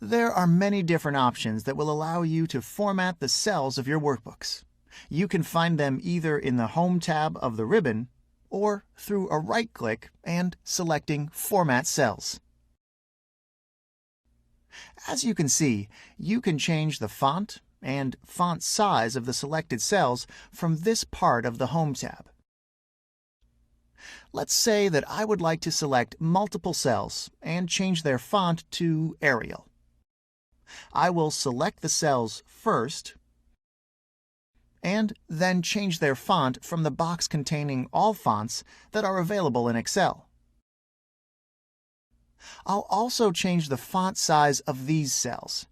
There are many different options that will allow you to format the cells of your workbooks. You can find them either in the Home tab of the ribbon or through a right-click and selecting Format Cells. As you can see, you can change the font and font size of the selected cells from this part of the Home tab. Let's say that I would like to select multiple cells and change their font to Arial. I will select the cells first and then change their font from the box containing all fonts that are available in Excel. I'll also change the font size of these cells.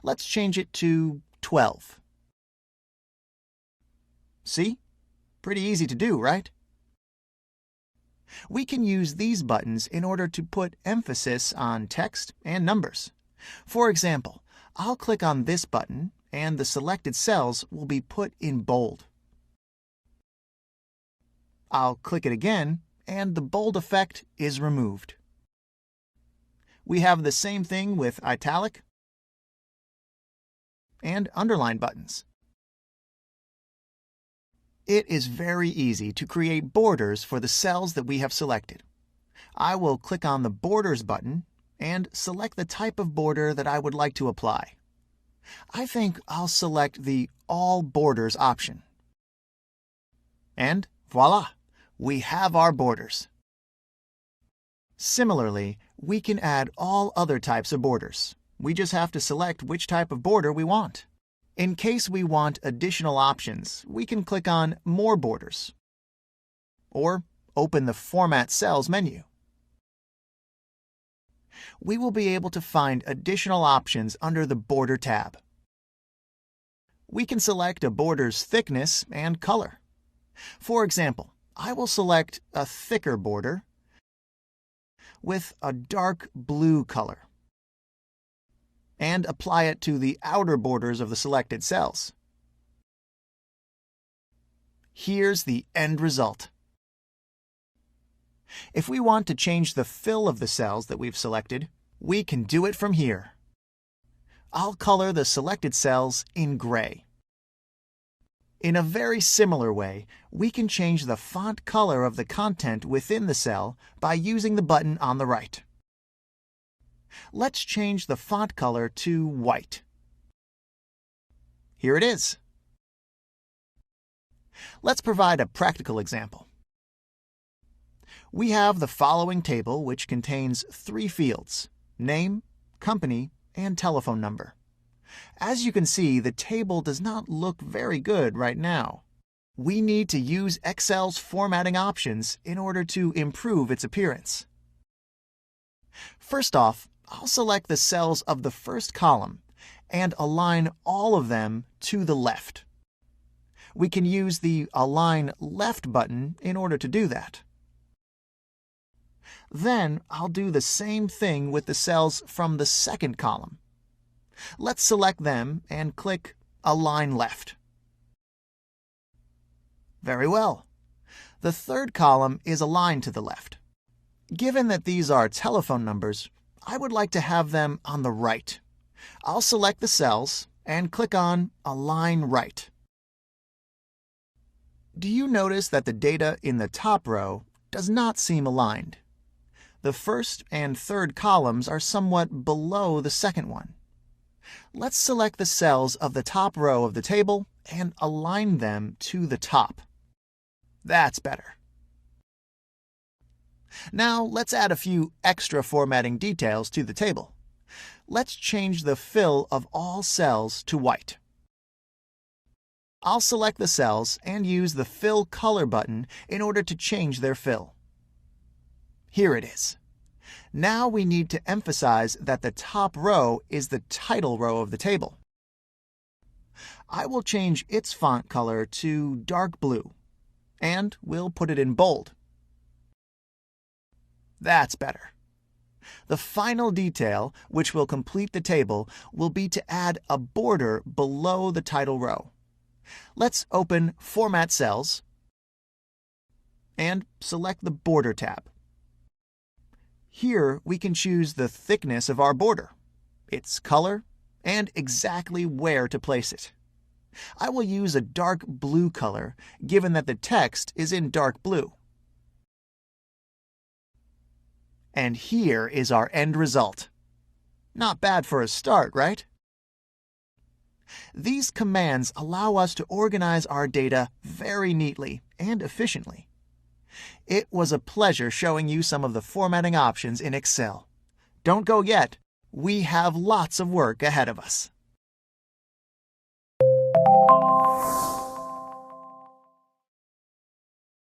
Let's change it to 12. See? Pretty easy to do, right? We can use these buttons in order to put emphasis on text and numbers. For example, I'll click on this button and the selected cells will be put in bold. I'll click it again and the bold effect is removed. We have the same thing with italic and underline buttons. It is very easy to create borders for the cells that we have selected. I will click on the Borders button and select the type of border that I would like to apply. I think I'll select the All Borders option. And voila! We have our borders. Similarly, we can add all other types of borders. We just have to select which type of border we want. In case we want additional options, we can click on More Borders or open the Format Cells menu. We will be able to find additional options under the Border tab. We can select a border's thickness and color. For example, I will select a thicker border with a dark blue color and apply it to the outer borders of the selected cells. Here's the end result. If we want to change the fill of the cells that we've selected, we can do it from here. I'll color the selected cells in gray. In a very similar way, we can change the font color of the content within the cell by using the button on the right. Let's change the font color to white. Here it is. Let's provide a practical example. We have the following table which contains 3 fields: name, company, and telephone number. As you can see, the table does not look very good right now. We need to use Excel's formatting options in order to improve its appearance. First off, I'll select the cells of the first column and align all of them to the left. We can use the Align Left button in order to do that. Then I'll do the same thing with the cells from the second column. Let's select them and click Align Left. Very well. The third column is aligned to the left. Given that these are telephone numbers, I would like to have them on the right. I'll select the cells and click on Align Right. Do you notice that the data in the top row does not seem aligned? The first and third columns are somewhat below the second one. Let's select the cells of the top row of the table and align them to the top. That's better. Now let's add a few extra formatting details to the table. Let's change the fill of all cells to white. I'll select the cells and use the Fill Color button in order to change their fill. Here it is. Now we need to emphasize that the top row is the title row of the table. I will change its font color to dark blue, and we'll put it in bold. That's better. The final detail, which will complete the table, will be to add a border below the title row. Let's open Format Cells and select the Border tab. Here we can choose the thickness of our border. its color, and exactly where to place it. I will use a dark blue color, given that the text is in dark blue. And here is our end result. Not bad for a start, right? These commands allow us to organize our data very neatly and efficiently. It was a pleasure showing you some of the formatting options in Excel. Don't go yet. We have lots of work ahead of us.